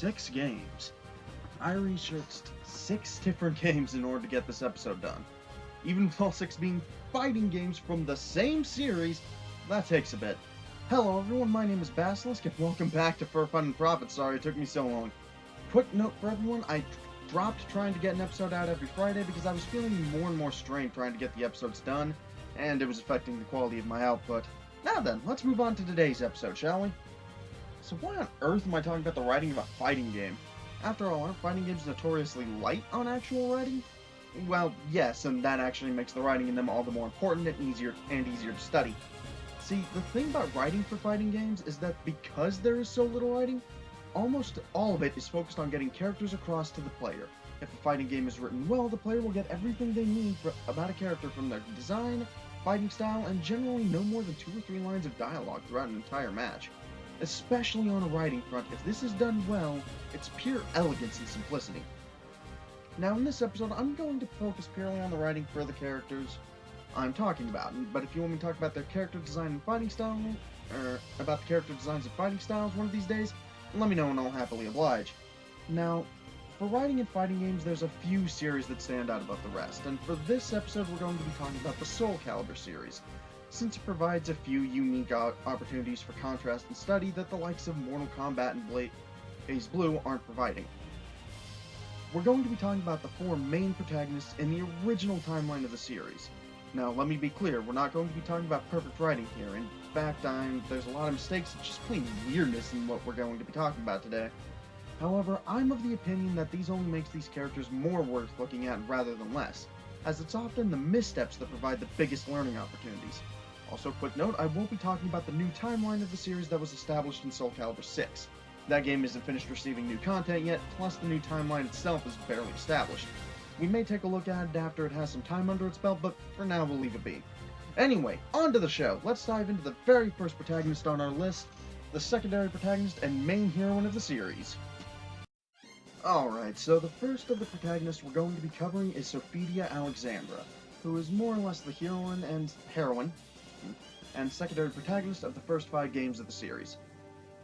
6 games. I researched 6 different games in order to get this episode done. Even with all 6 being fighting games from the same series, that takes a bit. Hello everyone, my name is Basilisk and welcome back to For Fun and Profit. Sorry it took me so long. Quick note for everyone, I dropped trying to get an episode out every Friday because I was feeling more and more strained trying to get the episodes done, and it was affecting the quality of my output. Now then, let's move on to today's episode, shall we? So why on earth am I talking about the writing of a fighting game? After all, aren't fighting games notoriously light on actual writing? Well, yes, and that actually makes the writing in them all the more important and easier to study. See, the thing about writing for fighting games is that because there is so little writing, almost all of it is focused on getting characters across to the player. If a fighting game is written well, the player will get everything they need about a character from their design, fighting style, and generally no more than 2 or 3 lines of dialogue throughout an entire match. Especially on a writing front, if this is done well, it's pure elegance and simplicity. Now in this episode, I'm going to focus purely on the writing for the characters I'm talking about, but if you want me to talk about their character design and fighting style, or about the character designs and fighting styles one of these days, let me know and I'll happily oblige. Now, for writing and fighting games, there's a few series that stand out above the rest, and for this episode we're going to be talking about the SoulCalibur series, since it provides a few unique opportunities for contrast and study that the likes of Mortal Kombat and BlazBlue aren't providing. We're going to be talking about the 4 main protagonists in the original timeline of the series. Now, let me be clear, we're not going to be talking about perfect writing here. In fact, there's a lot of mistakes and just plain weirdness in what we're going to be talking about today. However, I'm of the opinion that these only makes these characters more worth looking at rather than less, as it's often the missteps that provide the biggest learning opportunities. Also, quick note, I won't be talking about the new timeline of the series that was established in SoulCalibur 6. That game isn't finished receiving new content yet, plus the new timeline itself is barely established. We may take a look at it after it has some time under its belt, but for now we'll leave it be. Anyway, on to the show. Let's dive into the very first protagonist on our list, the secondary protagonist and main heroine of the series. Alright, so the first of the protagonists we're going to be covering is Sophia Alexandra, who is more or less the heroine and secondary protagonist of the first 5 games of the series,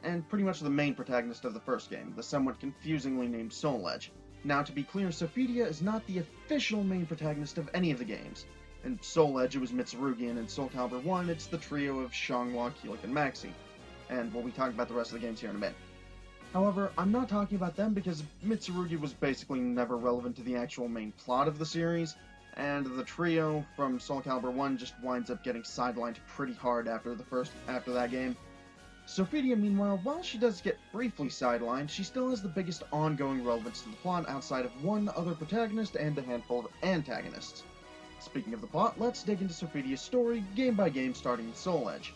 and pretty much the main protagonist of the first game, the somewhat confusingly named Soul Edge. Now, to be clear, Sophia is not the official main protagonist of any of the games. In Soul Edge, it was Mitsurugi, and in SoulCalibur 1, it's the trio of Xianghua, Keelik, and Maxi. And we'll be talking about the rest of the games here in a bit. However, I'm not talking about them because Mitsurugi was basically never relevant to the actual main plot of the series, and the trio from SoulCalibur 1 just winds up getting sidelined pretty hard after that game. Sophia, meanwhile, while she does get briefly sidelined, she still has the biggest ongoing relevance to the plot outside of one other protagonist and a handful of antagonists. Speaking of the plot, let's dig into Sophia's story, game by game, starting with Soul Edge.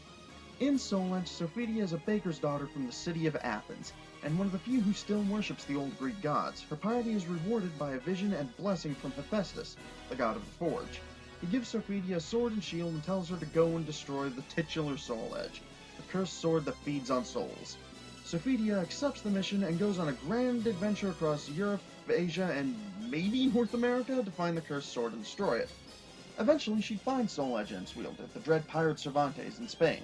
In Soul Edge, Sophia is a baker's daughter from the city of Athens, and one of the few who still worships the old Greek gods. Her piety is rewarded by a vision and blessing from Hephaestus, the god of the forge. He gives Sophia a sword and shield and tells her to go and destroy the titular Soul Edge, the cursed sword that feeds on souls. Sophia accepts the mission and goes on a grand adventure across Europe, Asia, and maybe North America to find the cursed sword and destroy it. Eventually, she finds Soul Edge and wielder, the dread pirate Cervantes, in Spain.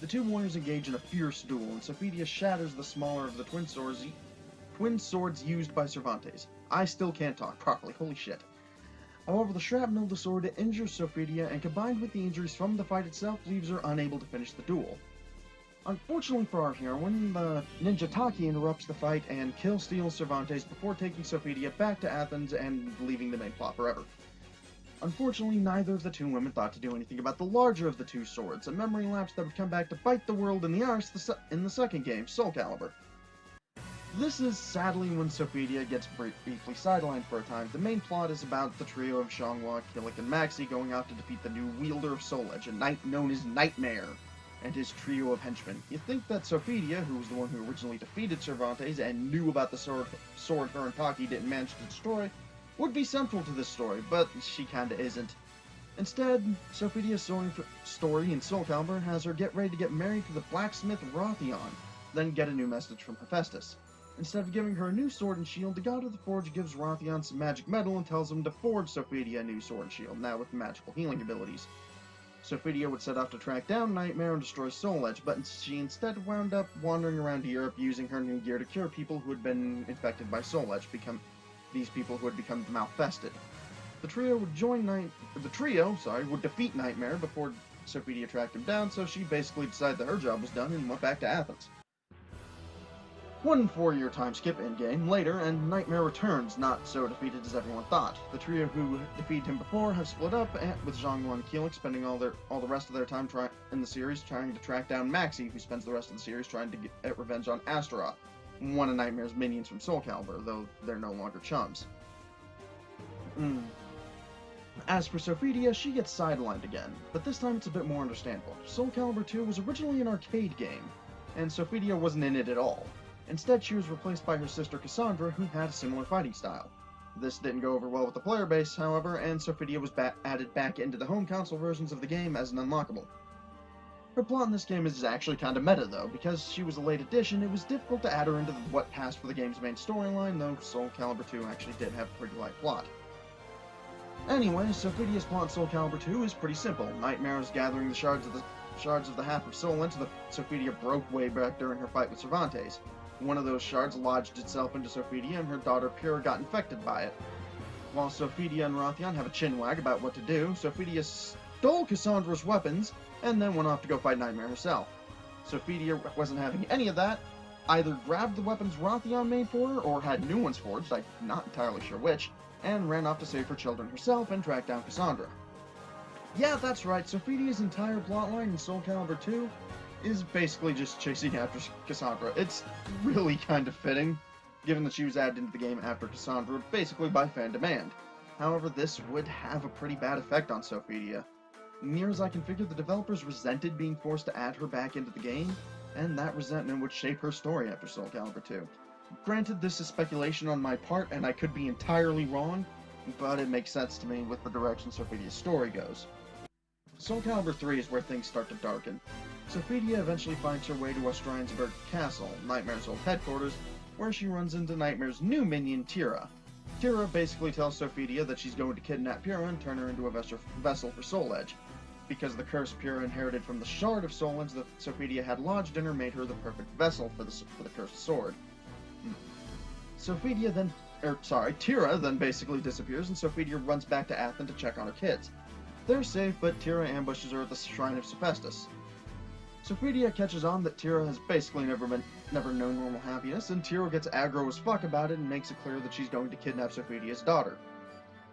The two warriors engage in a fierce duel, and Sophia shatters the smaller of the twin swords used by Cervantes. I still can't talk properly, holy shit. However, the shrapnel of the sword injures Sophia, and combined with the injuries from the fight itself, leaves her unable to finish the duel. Unfortunately for our heroine, the ninja Taki interrupts the fight and kill-steals Cervantes before taking Sophia back to Athens and leaving the main plot forever. Unfortunately, neither of the two women thought to do anything about the larger of the 2 swords, a memory lapse that would come back to bite the world in the arse in the second game, SoulCalibur. This is sadly when Sophia gets briefly sidelined for a time. The main plot is about the trio of Xianghua, Keelik, and Maxi going out to defeat the new wielder of Soul Edge, a knight known as Nightmare, and his trio of henchmen. You'd think that Sophia, who was the one who originally defeated Cervantes and knew about the sword her and Taki didn't manage to destroy, would be central to this story, but she kinda isn't. Instead, Sophia's story in SoulCalibur has her get ready to get married to the blacksmith Rothion, then get a new message from Hephaestus. Instead of giving her a new sword and shield, the god of the forge gives Rothion some magic metal and tells him to forge Sophia a new sword and shield, now with magical healing abilities. Sophia would set off to track down Nightmare and destroy Soul Edge, but she instead wound up wandering around Europe using her new gear to cure people who had been infected by Soul Edge, these people who had become malfested. The trio would defeat Nightmare before Sophia tracked him down, so she basically decided that her job was done and went back to Athens. 1 4-year time skip in-game later, and Nightmare returns, not so defeated as everyone thought. The trio who defeated him before have split up, with Zhongguo and Keelik spending all the rest of their time in the series trying to track down Maxie, who spends the rest of the series trying to get revenge on Astaroth, one of Nightmare's minions from SoulCalibur, though they're no longer chums. As for Sophia, she gets sidelined again, but this time it's a bit more understandable. SoulCalibur 2 was originally an arcade game, and Sophia wasn't in it at all. Instead, she was replaced by her sister Cassandra, who had a similar fighting style. This didn't go over well with the player base, however, and Sophia was added back into the home console versions of the game as an unlockable. Her plot in this game is actually kinda meta, though. Because she was a late addition, it was difficult to add her into what passed for the game's main storyline, though SoulCalibur 2 actually did have a pretty light plot. Anyway, Sophia's plot in SoulCalibur 2 is pretty simple. Nightmare is gathering the shards of the half of Soul Edge that Sophia broke way back during her fight with Cervantes. One of those shards lodged itself into Sophia, and her daughter Pyrrha got infected by it. While Sophia and Rothion have a chinwag about what to do, Sophia stole Cassandra's weapons, and then went off to go fight Nightmare herself. Sophia wasn't having any of that, either grabbed the weapons Rothion made for her, or had new ones forged, I'm not entirely sure which, and ran off to save her children herself and track down Cassandra. Yeah, that's right, Sophia's entire plotline in SoulCalibur 2 is basically just chasing after Cassandra. It's really kind of fitting, given that she was added into the game after Cassandra, basically by fan demand. However, this would have a pretty bad effect on Sophia. Near as I can figure, the developers resented being forced to add her back into the game, and that resentment would shape her story after SoulCalibur 2. Granted, this is speculation on my part, and I could be entirely wrong, but it makes sense to me with the direction Sophia's story goes. SoulCalibur 3 is where things start to darken. Sophia eventually finds her way to Aaaand Castle, Nightmare's old headquarters, where she runs into Nightmare's new minion, Tira. Tira basically tells Sophia that she's going to kidnap Pyrrha and turn her into a vessel for Soul Edge, because the curse Pyrrha inherited from the shard of Soul Edge that Sophia had lodged in her made her the perfect vessel for the cursed sword. Tira then basically disappears, and Sophia runs back to Aaaand to check on her kids. They're safe, but Tira ambushes her at the shrine of Hephaestus. Sophia catches on that Tira has basically never known normal happiness, and Tira gets aggro as fuck about it and makes it clear that she's going to kidnap Sophia's daughter.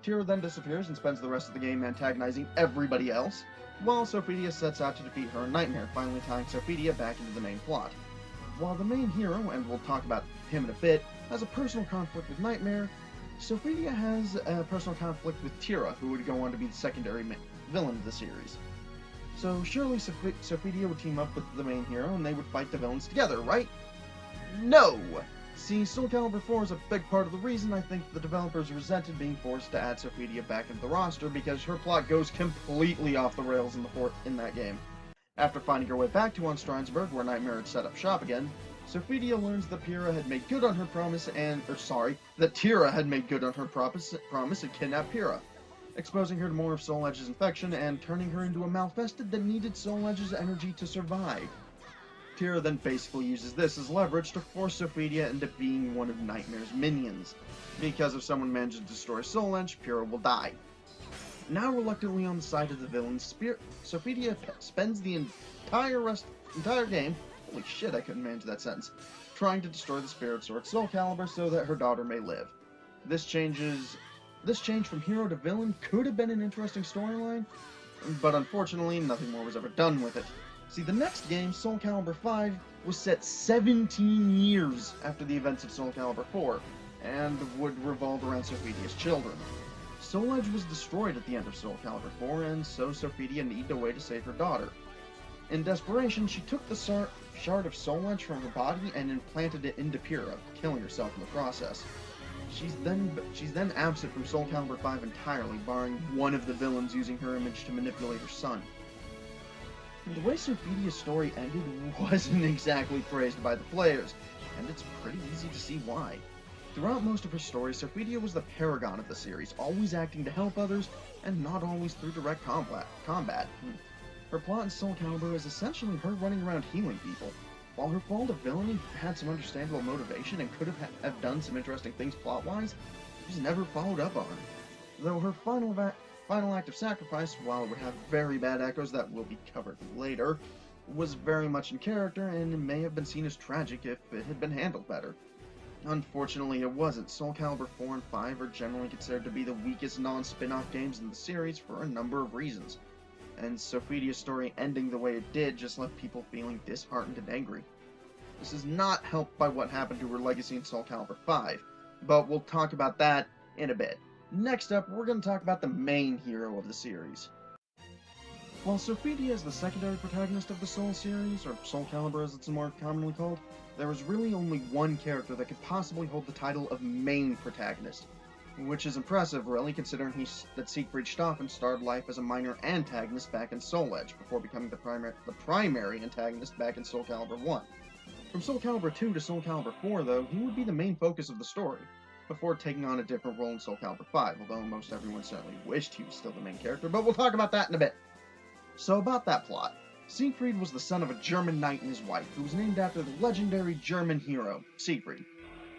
Tira then disappears and spends the rest of the game antagonizing everybody else, while Sophia sets out to defeat her and Nightmare, finally tying Sophia back into the main plot. While the main hero, and we'll talk about him in a bit, has a personal conflict with Nightmare, Sophia has a personal conflict with Tira, who would go on to be the secondary villain of the series. So surely Sophia would team up with the main hero and they would fight the villains together, right? No! See, SoulCalibur 4 is a big part of the reason I think the developers resented being forced to add Sophia back into the roster, because her plot goes completely off the rails in that game. After finding her way back to Aaaand, where Nightmare had set up shop again, Sophia learns that Tira had made good on her promise and kidnapped Pyrrha, exposing her to more of Soul Edge's infection and turning her into a malfested that needed Soul Edge's energy to survive. Tira then basically uses this as leverage to force Sophia into being one of Nightmare's minions, because if someone manages to destroy Soul Edge, Pyrrha will die. Now reluctantly on the side of the villain's spirit, Sophia spends the entire game, holy shit, I couldn't manage that sentence, trying to destroy the Spirit Sword SoulCalibur so that her daughter may live. This change from hero to villain could have been an interesting storyline, but unfortunately nothing more was ever done with it. See, the next game, SoulCalibur 5, was set 17 years after the events of SoulCalibur 4, and would revolve around Sophia's children. Soul Edge was destroyed at the end of SoulCalibur 4, and so Sophia needed a way to save her daughter. In desperation, she took the shard of Soul Edge from her body and implanted it into Pyrrha, killing herself in the process. She's then absent from SoulCalibur 5 entirely, barring one of the villains using her image to manipulate her son. The way Sophia's story ended wasn't exactly praised by the players, and it's pretty easy to see why. Throughout most of her story, Sophia was the paragon of the series, always acting to help others, and not always through direct combat. Her plot in SoulCalibur is essentially her running around healing people. While her fall to villainy had some understandable motivation and could have done some interesting things plot-wise, it was never followed up on. Though her final act of sacrifice, while it would have very bad echoes that will be covered later, was very much in character and may have been seen as tragic if it had been handled better. Unfortunately, it wasn't. SoulCalibur 4 and 5 are generally considered to be the weakest non-spin-off games in the series for a number of reasons, and Sophidia's story ending the way it did just left people feeling disheartened and angry. This is not helped by what happened to her legacy in SoulCalibur 5, but we'll talk about that in a bit. Next up, we're going to talk about the main hero of the series. While Sophidia is the secondary protagonist of the Soul series, or SoulCalibur as it's more commonly called, there is really only one character that could possibly hold the title of main protagonist, which is impressive, really, considering that Siegfried Stoffen started life as a minor antagonist back in Soul Edge, before becoming the primary antagonist back in SoulCalibur 1. From SoulCalibur 2 to SoulCalibur 4, though, he would be the main focus of the story, before taking on a different role in SoulCalibur 5, although most everyone certainly wished he was still the main character, but we'll talk about that in a bit. So about that plot. Siegfried was the son of a German knight and his wife, who was named after the legendary German hero, Siegfried.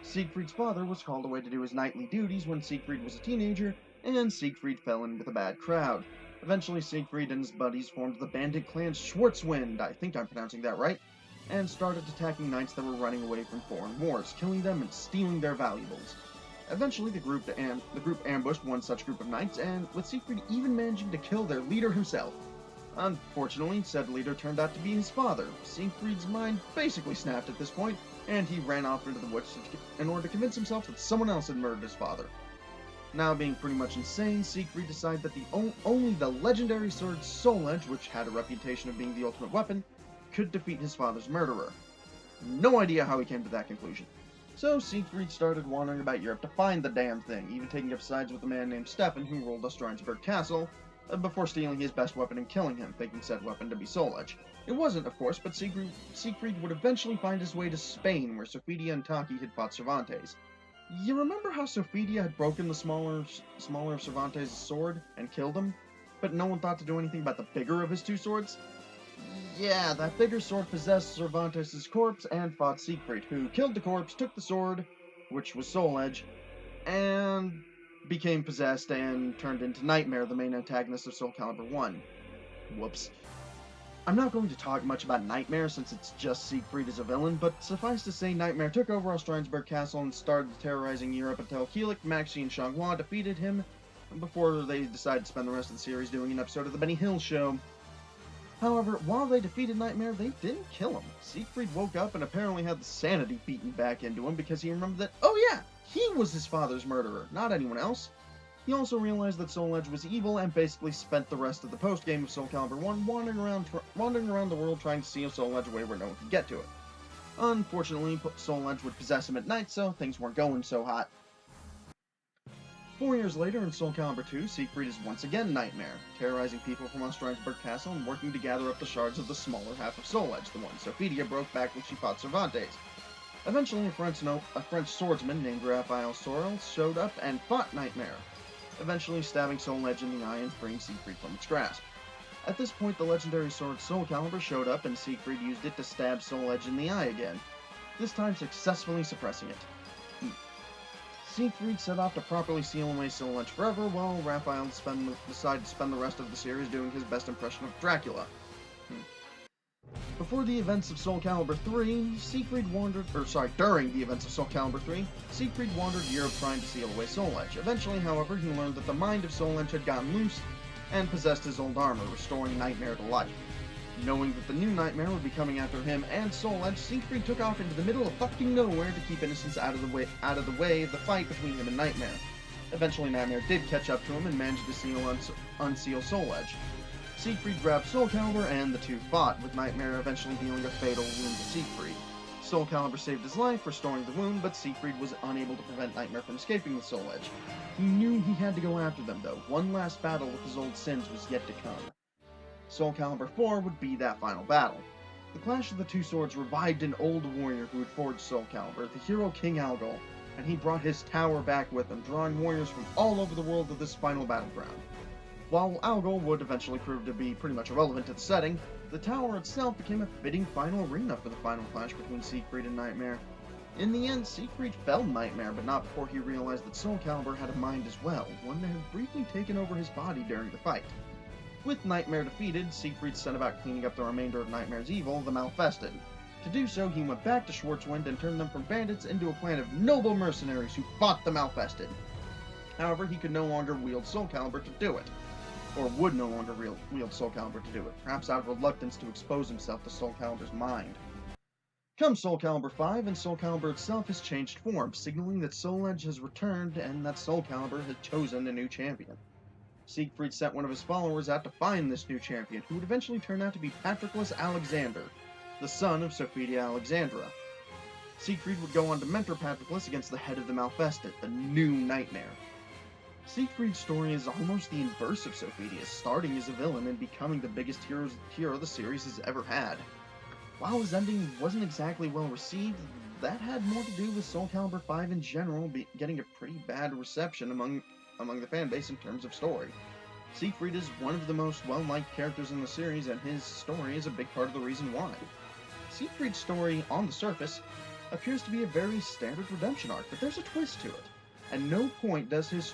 Siegfried's father was called away to do his knightly duties when Siegfried was a teenager, and Siegfried fell in with a bad crowd. Eventually, Siegfried and his buddies formed the bandit clan Schwarzwind, I think I'm pronouncing that right, and started attacking knights that were running away from foreign wars, killing them and stealing their valuables. Eventually, the group ambushed one such group of knights, and with Siegfried even managing to kill their leader himself. Unfortunately, said leader turned out to be his father. Siegfried's mind basically snapped at this point, and he ran off into the woods in order to convince himself that someone else had murdered his father. Now being pretty much insane, Siegfried decided that only the legendary sword Soul Edge, which had a reputation of being the ultimate weapon, could defeat his father's murderer. No idea how he came to that conclusion. So Siegfried started wandering about Europe to find the damn thing, even taking up sides with a man named Stefan who ruled Aaaand Castle, before stealing his best weapon and killing him, thinking said weapon to be Soul Edge. It wasn't, of course, but Siegfried would eventually find his way to Spain, where Sophidia and Taki had fought Cervantes. You remember how Sophidia had broken the smaller of Cervantes' sword and killed him, but no one thought to do anything about the bigger of his two swords? Yeah, that bigger sword possessed Cervantes' corpse and fought Siegfried, who killed the corpse, took the sword, which was Soul Edge, and became possessed and turned into Nightmare, the main antagonist of SoulCalibur 1. Whoops. I'm not going to talk much about Nightmare since it's just Siegfried as a villain, but suffice to say Nightmare took over Aaaand Castle and started terrorizing Europe until Keelik, Maxi, and Xianghua defeated him before they decided to spend the rest of the series doing an episode of the Benny Hill Show. However, while they defeated Nightmare, they didn't kill him. Siegfried woke up and apparently had the sanity beaten back into him because he remembered that, oh yeah, he was his father's murderer, not anyone else. He also realized that Soul Edge was evil and basically spent the rest of the post-game of SoulCalibur 1 wandering around the world trying to steal Soul Edge away where no one could get to it. Unfortunately, Soul Edge would possess him at night, so things weren't going so hot. 4 years later, in SoulCalibur 2, Siegfried is once again Nightmare, terrorizing people from Aaaand Castle and working to gather up the shards of the smaller half of Soul Edge, the one Sophidia broke back when she fought Cervantes. Eventually, a French swordsman named Raphael Sorel showed up and fought Nightmare, eventually stabbing Soul Edge in the eye and freeing Siegfried from its grasp. At this point, the legendary sword SoulCalibur showed up and Siegfried used it to stab Soul Edge in the eye again, this time successfully suppressing it. Siegfried set off to properly seal away Soul Edge forever, while Raphael decided to spend the rest of the series doing his best impression of Dracula. Before the events of SoulCalibur 3, during the events of SoulCalibur 3, Siegfried wandered Europe trying to seal away Soul Edge. Eventually, however, he learned that the mind of Soul Edge had gotten loose and possessed his old armor, restoring Nightmare to life. Knowing that the new Nightmare would be coming after him and Soul Edge, Siegfried took off into the middle of fucking nowhere to keep innocents out of the way of the fight between him and Nightmare. Eventually, Nightmare did catch up to him and managed to unseal Soul Edge. Siegfried grabbed SoulCalibur and the two fought, with Nightmare eventually dealing a fatal wound to Siegfried. SoulCalibur saved his life, restoring the wound, but Siegfried was unable to prevent Nightmare from escaping with Soul Edge. He knew he had to go after them, though. One last battle with his old sins was yet to come. SoulCalibur 4 would be that final battle. The clash of the two swords revived an old warrior who had forged SoulCalibur, the hero King Algol, and he brought his tower back with him, drawing warriors from all over the world to this final battleground. While Algol would eventually prove to be pretty much irrelevant to the setting, the tower itself became a fitting final arena for the final clash between Siegfried and Nightmare. In the end, Siegfried felled Nightmare, but not before he realized that SoulCalibur had a mind as well, one that had briefly taken over his body during the fight. With Nightmare defeated, Siegfried set about cleaning up the remainder of Nightmare's evil, the Malfested. To do so, he went back to Schwarzwind and turned them from bandits into a clan of noble mercenaries who fought the Malfested. However, he could no longer wield SoulCalibur to do it, or would no longer wield SoulCalibur to do it, perhaps out of reluctance to expose himself to SoulCalibur's mind. Come SoulCalibur 5, and SoulCalibur itself has changed form, signaling that Soul Edge has returned and that SoulCalibur has chosen a new champion. Siegfried sent one of his followers out to find this new champion, who would eventually turn out to be Patroclus Alexander, the son of Sophia Alexandra. Siegfried would go on to mentor Patroclus against the head of the Malfested, the new Nightmare. Siegfried's story is almost the inverse of Sophia's, starting as a villain and becoming the biggest hero the series has ever had. While his ending wasn't exactly well received, that had more to do with SoulCalibur 5 in general getting a pretty bad reception among the fanbase in terms of story. Siegfried is one of the most well-liked characters in the series, and his story is a big part of the reason why. Siegfried's story, on the surface, appears to be a very standard redemption arc, but there's a twist to it. At no point does does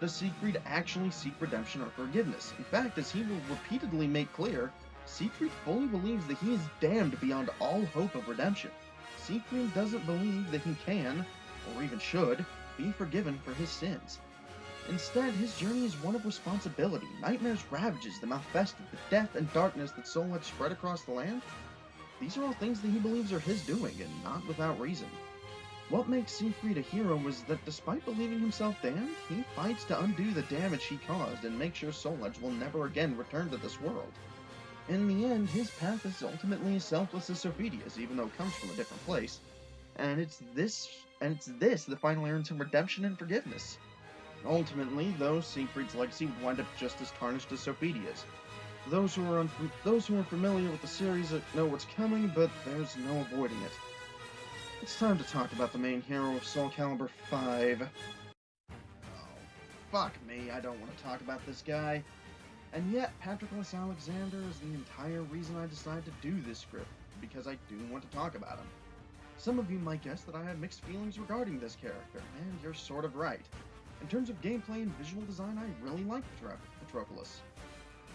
Siegfried actually seek redemption or forgiveness. In fact, as he will repeatedly make clear, Siegfried fully believes that he is damned beyond all hope of redemption. Siegfried doesn't believe that he can, or even should, be forgiven for his sins. Instead, his journey is one of responsibility. Nightmare's ravages, the Malfested, the death and darkness that Soul Edge spread across the land. These are all things that he believes are his doing, and not without reason. What makes Siegfried a hero was that despite believing himself damned, he fights to undo the damage he caused and make sure Soul Edge will never again return to this world. In the end, his path is ultimately as selfless as Sophia's, even though it comes from a different place. And it's this that finally earns him redemption and forgiveness. Ultimately, though, Siegfried's legacy would wind up just as tarnished as Sophia's. Those who are familiar with the series know what's coming, but there's no avoiding it. It's time to talk about the main hero of SoulCalibur 5. Oh, fuck me, I don't want to talk about this guy. And yet, Patroclus Alexander is the entire reason I decided to do this script, because I do want to talk about him. Some of you might guess that I have mixed feelings regarding this character, and you're sort of right. In terms of gameplay and visual design, I really like Patroclus.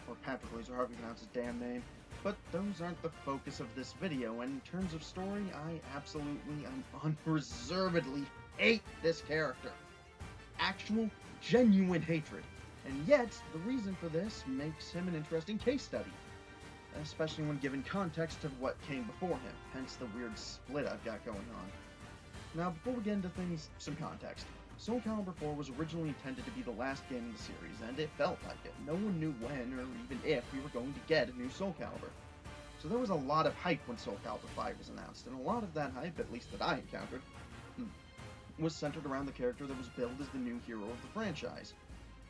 Or Patroclus, or however you pronounce his damn name. But those aren't the focus of this video, and in terms of story, I absolutely and unreservedly hate this character. Actual, genuine hatred. And yet, the reason for this makes him an interesting case study, especially when given context of what came before him, hence the weird split I've got going on. Now, before we get into things, some context. SoulCalibur 4 was originally intended to be the last game in the series, and it felt like it. No one knew when, or even if, we were going to get a new SoulCalibur. So there was a lot of hype when SoulCalibur 5 was announced, and a lot of that hype, at least that I encountered, was centered around the character that was billed as the new hero of the franchise.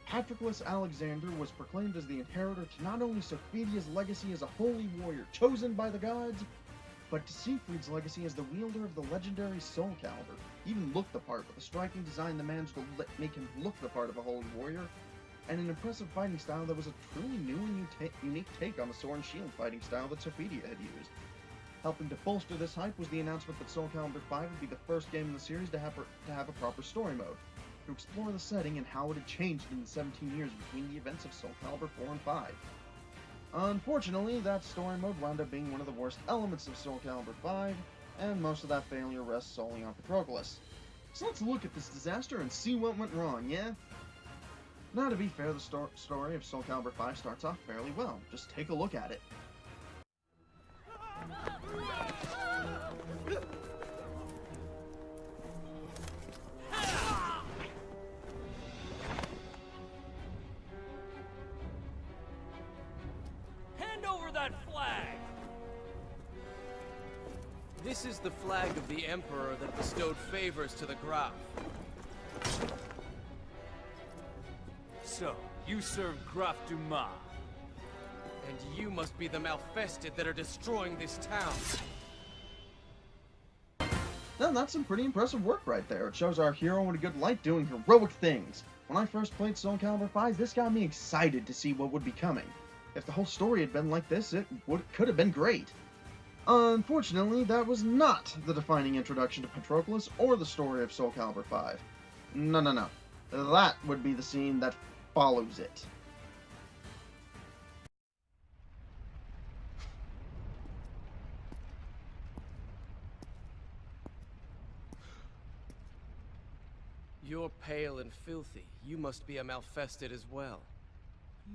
Patroclus Alexander was proclaimed as the inheritor to not only Sophia's legacy as a holy warrior chosen by the gods, but to Siegfried's legacy as the wielder of the legendary SoulCalibur. He even looked the part, with a striking design that managed to make him look the part of a holy warrior, and an impressive fighting style that was a truly new and unique take on the sword and shield fighting style that Sophia had used. Helping to bolster this hype was the announcement that SoulCalibur 5 would be the first game in the series to have a proper story mode, to explore the setting and how it had changed in the 17 years between the events of SoulCalibur 4 and 5. Unfortunately, that story mode wound up being one of the worst elements of SoulCalibur 5, and most of that failure rests solely on Patroclus. So let's look at this disaster and see what went wrong, yeah? Now, to be fair, the story of SoulCalibur 5 starts off fairly well. Just take a look at it. Hand over that flag! This is the flag of the Emperor that bestowed favors to the Graf. So, you serve Graf Dumas. And you must be the Malfested that are destroying this town. Now, that's some pretty impressive work right there. It shows our hero in a good light doing heroic things. When I first played SoulCalibur 5, this got me excited to see what would be coming. If the whole story had been like this, could have been great. Unfortunately, that was not the defining introduction to Patroclus or the story of SoulCalibur 5. No. That would be the scene that follows it. You're pale and filthy. You must be a Malfested as well.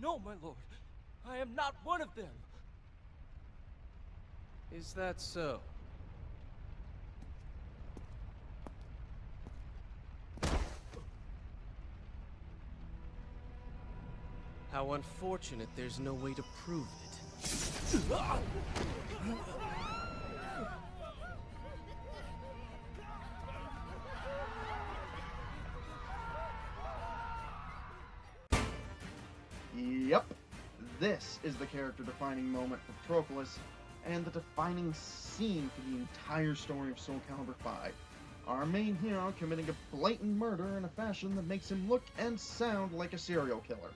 No, my lord. I am not one of them. Is that so? How unfortunate there's no way to prove it. Yep, this is the character-defining moment for Patroclus, and the defining scene for the entire story of SoulCalibur 5. Our main hero committing a blatant murder in a fashion that makes him look and sound like a serial killer.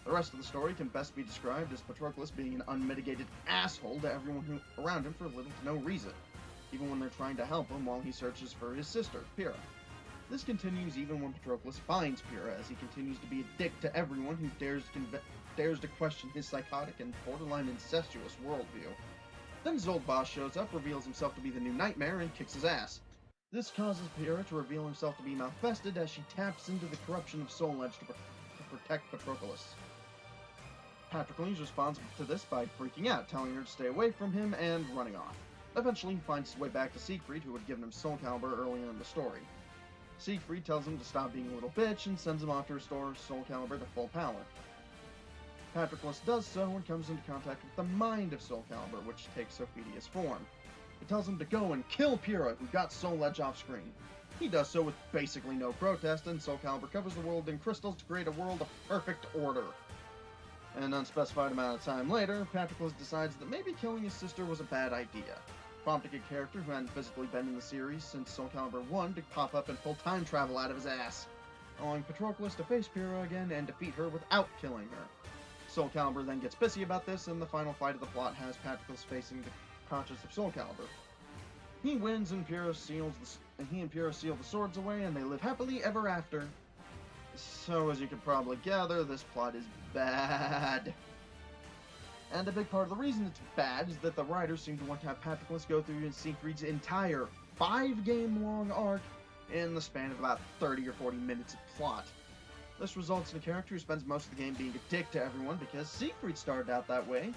The rest of the story can best be described as Patroclus being an unmitigated asshole to everyone around him for little to no reason, even when they're trying to help him while he searches for his sister, Pyrrha. This continues even when Patroclus finds Pyrrha, as he continues to be a dick to everyone who dares to question his psychotic and borderline incestuous worldview. Then his old boss shows up, reveals himself to be the new Nightmare, and kicks his ass. This causes Pyrrha to reveal himself to be Malfested as she taps into the corruption of Soul Edge to protect Patroclus. Patroclus responds to this by freaking out, telling her to stay away from him and running off. Eventually, he finds his way back to Siegfried, who had given him SoulCalibur earlier in the story. Siegfried tells him to stop being a little bitch and sends him off to restore SoulCalibur to full power. Patroclus does so and comes into contact with the mind of SoulCalibur, which takes Sophidia's form. It tells him to go and kill Pyrrha, who got Soul Edge off screen. He does so with basically no protest, and SoulCalibur covers the world in crystals to create a world of perfect order. An unspecified amount of time later, Patroclus decides that maybe killing his sister was a bad idea, prompting a character who hadn't physically been in the series since SoulCalibur 1 to pop up and pull time travel out of his ass, allowing Patroclus to face Pyrrha again and defeat her without killing her. SoulCalibur then gets pissy about this, and the final fight of the plot has Patroclus facing the conscience of SoulCalibur. He wins, and he and Pyrrha seal the swords away, and they live happily ever after. So, as you can probably gather, this plot is bad. And a big part of the reason it's bad is that the writers seem to want to have Patroclus go through Siegfried's entire 5-game-long arc in the span of about 30 or 40 minutes of plot. This results in a character who spends most of the game being a dick to everyone because Siegfried started out that way,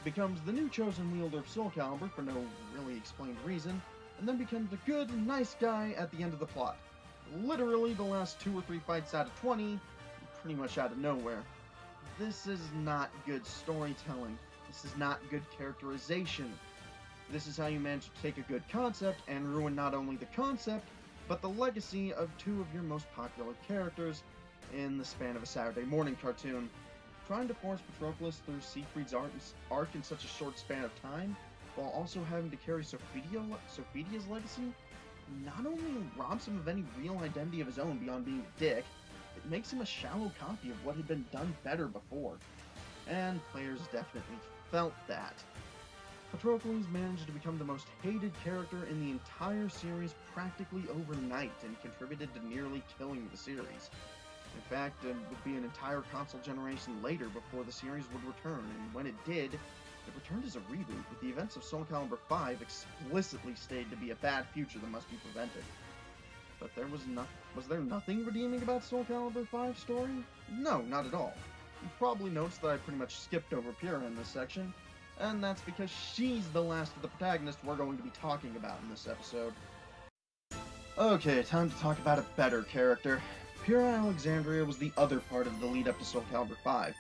becomes the new chosen wielder of SoulCalibur for no really explained reason, and then becomes a good, nice guy at the end of the plot. Literally the last 2 or 3 fights out of 20, pretty much out of nowhere. This is not good storytelling. This is not good characterization. This is how you manage to take a good concept and ruin not only the concept, but the legacy of 2 of your most popular characters in the span of a Saturday morning cartoon. Trying to force Patroclus through Siegfried's arc in such a short span of time, while also having to carry Sophidia's legacy, not only robs him of any real identity of his own beyond being a dick, it makes him a shallow copy of what had been done better before. And players definitely felt that. Patroclus managed to become the most hated character in the entire series practically overnight and contributed to nearly killing the series. In fact, it would be an entire console generation later before the series would return, and when it did, it returned as a reboot, with the events of SoulCalibur 5 explicitly stated to be a bad future that must be prevented. But was there nothing redeeming about SoulCalibur 5's story? No, not at all. You probably noticed that I pretty much skipped over Pyrrha in this section, and that's because she's the last of the protagonists we're going to be talking about in this episode. Okay, time to talk about a better character. Pyrrha Alexandria was the other part of the lead up to SoulCalibur 5,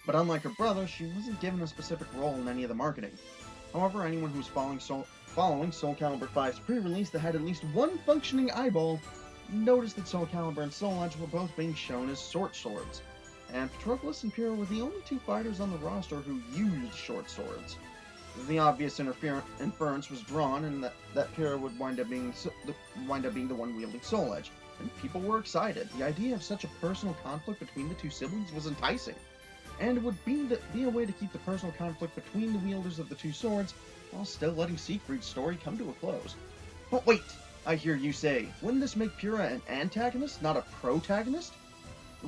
but unlike her brother, she wasn't given a specific role in any of the marketing. However, anyone who was following SoulCalibur 5's pre-release that had at least one functioning eyeball noticed that SoulCalibur and Soul Edge were both being shown as short swords, and Patroclus and Pyrrha were the only 2 fighters on the roster who used short swords. The obvious inference was drawn, and that Pyrrha would wind up being the one wielding Soul Edge, and people were excited. The idea of such a personal conflict between the two siblings was enticing, and it would be a way to keep the personal conflict between the wielders of the two swords while still letting Siegfried's story come to a close. But wait, I hear you say, wouldn't this make Pyrrha an antagonist, not a protagonist?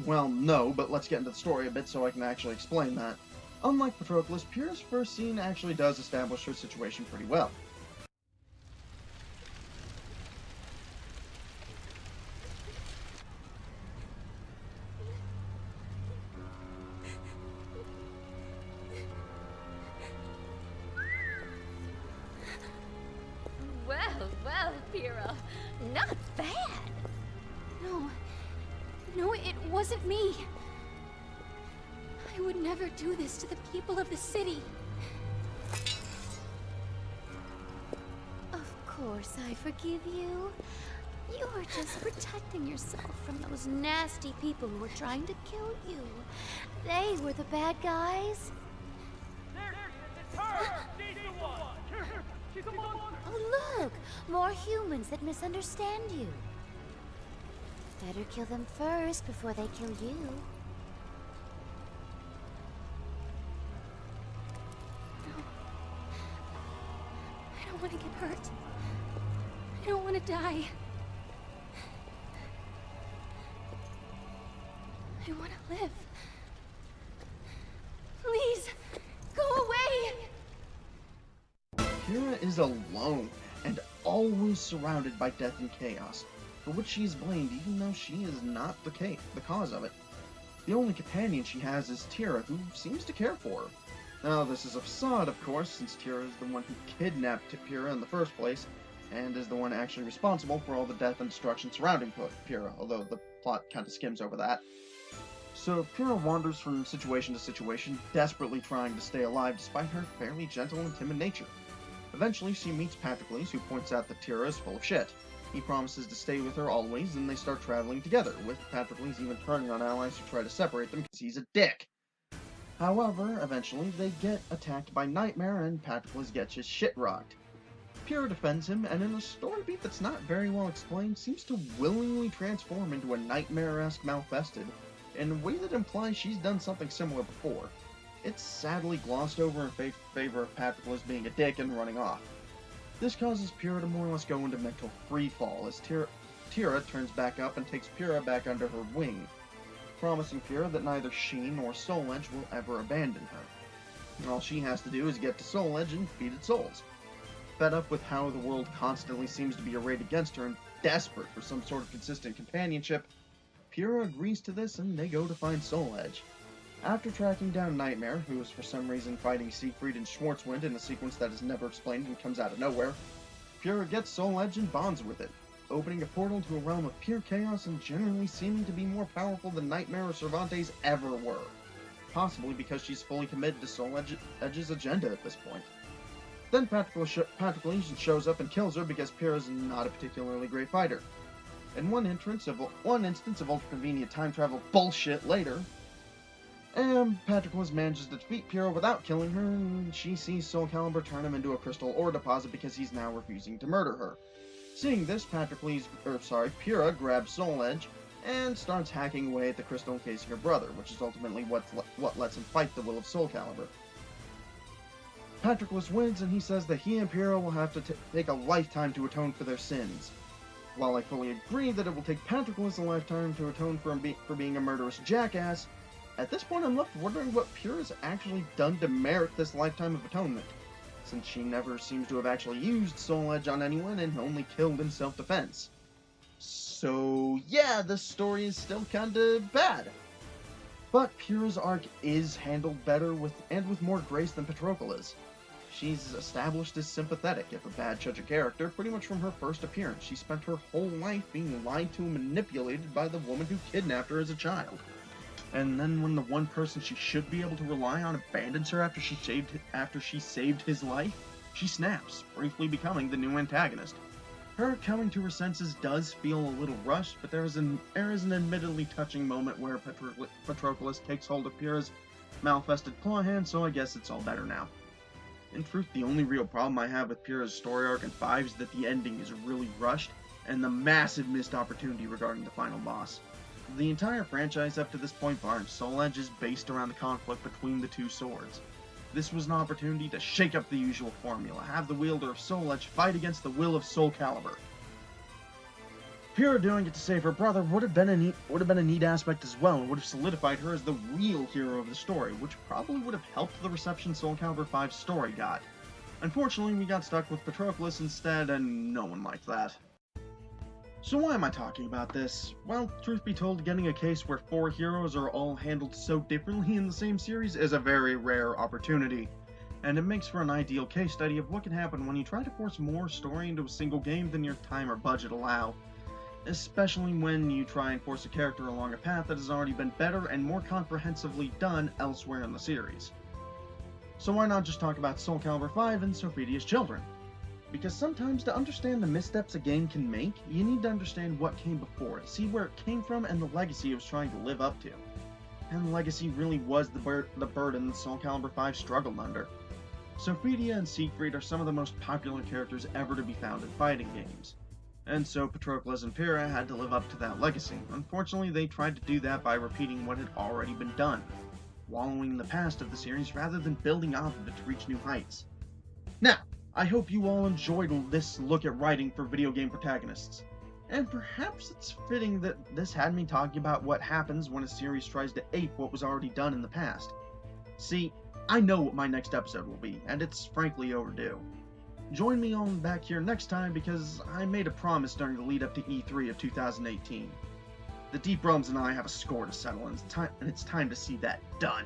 Well, no, but let's get into the story a bit so I can actually explain that. Unlike Patroclus, Pyrrha's first scene actually does establish her situation pretty well. Well, Pyrrha, not bad. No, it wasn't me. I would never do this to the people of the city. Of course I forgive you. You were just protecting yourself from those nasty people who were trying to kill you. They were the bad guys. Oh, look! More humans that misunderstand you. Better kill them first before they kill you. No. I don't want to get hurt. I don't want to die. I want to live. Please, go away! Pyrrha is alone, and always surrounded by death and chaos, for which she is blamed even though she is not the cause of it. The only companion she has is Tira, who seems to care for her. Now, this is a facade, of course, since Tira is the one who kidnapped Pyrrha in the first place, and is the one actually responsible for all the death and destruction surrounding Pyrrha, although the plot kind of skims over that. So, Pyrrha wanders from situation to situation, desperately trying to stay alive despite her fairly gentle and timid nature. Eventually, she meets Patroclus, who points out that Tira is full of shit. He promises to stay with her always, and they start traveling together, with Patroclus even turning on allies who try to separate them because he's a dick. However, eventually, they get attacked by Nightmare, and Patroclus gets his shit rocked. Pyrrha defends him, and in a story beat that's not very well explained, seems to willingly transform into a Nightmare-esque Malfested, in a way that implies she's done something similar before. It's sadly glossed over in favor of Patroclus being a dick and running off. This causes Pyrrha to more or less go into mental freefall, as Tira turns back up and takes Pyrrha back under her wing, promising Pyrrha that neither she nor Soul Edge will ever abandon her. All she has to do is get to Soul Edge and defeat its souls. Fed up with how the world constantly seems to be arrayed against her and desperate for some sort of consistent companionship, Pyrrha agrees to this and they go to find Soul Edge. After tracking down Nightmare, who is for some reason fighting Siegfried and Schwarzwind in a sequence that is never explained and comes out of nowhere, Pyrrha gets Soul Edge and bonds with it, opening a portal to a realm of pure chaos and generally seeming to be more powerful than Nightmare or Cervantes ever were. Possibly because she's fully committed to Soul Edge's agenda at this point. Then Patroclus shows up and kills her because Pyrrha's not a particularly great fighter. In one instance of ultra-convenient time travel bullshit later, Patroclus manages to defeat Pyrrha without killing her, and she sees SoulCalibur turn him into a crystal ore deposit because he's now refusing to murder her. Seeing this, Pyrrha grabs Soul Edge and starts hacking away at the crystal encasing her brother, which is ultimately what lets him fight the will of SoulCalibur. Patroclus wins, and he says that he and Pyrrha will have to take a lifetime to atone for their sins. While I fully agree that it will take Patroclus a lifetime to atone for being a murderous jackass, at this point I'm left wondering what Pyrrha's actually done to merit this lifetime of atonement, since she never seems to have actually used Soul Edge on anyone and only killed in self-defense. So yeah, this story is still kinda bad. But Pyrrha's arc is handled better with more grace than Patroclus'. She's established as sympathetic, if a bad judge of character, pretty much from her first appearance. She spent her whole life being lied to and manipulated by the woman who kidnapped her as a child. And then when the one person she should be able to rely on abandons her after she saved his life, she snaps, briefly becoming the new antagonist. Her coming to her senses does feel a little rushed, but there is an admittedly touching moment where Patroclus takes hold of Pyrrha's malfested claw hand, so I guess it's all better now. In truth, the only real problem I have with Pyrrha's story arc in 5 is that the ending is really rushed, and the massive missed opportunity regarding the final boss. The entire franchise up to this point, barring Soul Edge, is based around the conflict between the two swords. This was an opportunity to shake up the usual formula, have the wielder of Soul Edge fight against the will of SoulCalibur. Pyrrha doing it to save her brother would have been a neat aspect as well, and would have solidified her as the real hero of the story, which probably would have helped the reception SoulCalibur 5's story got. Unfortunately, we got stuck with Patroclus instead, and no one liked that. So why am I talking about this? Well, truth be told, getting a case where 4 heroes are all handled so differently in the same series is a very rare opportunity, and it makes for an ideal case study of what can happen when you try to force more story into a single game than your time or budget allow. Especially when you try and force a character along a path that has already been better and more comprehensively done elsewhere in the series. So why not just talk about SoulCalibur 5 and Sophidia's children? Because sometimes to understand the missteps a game can make, you need to understand what came before it, see where it came from and the legacy it was trying to live up to. And the legacy really was the burden that SoulCalibur 5 struggled under. Sophidia and Siegfried are some of the most popular characters ever to be found in fighting games. And so Patroclus and Pyrrha had to live up to that legacy. Unfortunately, they tried to do that by repeating what had already been done, wallowing in the past of the series rather than building off of it to reach new heights. Now, I hope you all enjoyed this look at writing for video game protagonists. And perhaps it's fitting that this had me talking about what happens when a series tries to ape what was already done in the past. See, I know what my next episode will be, and it's frankly overdue. Join me on back here next time because I made a promise during the lead up to E3 of 2018. The Deep Realms and I have a score to settle, and it's time to see that done.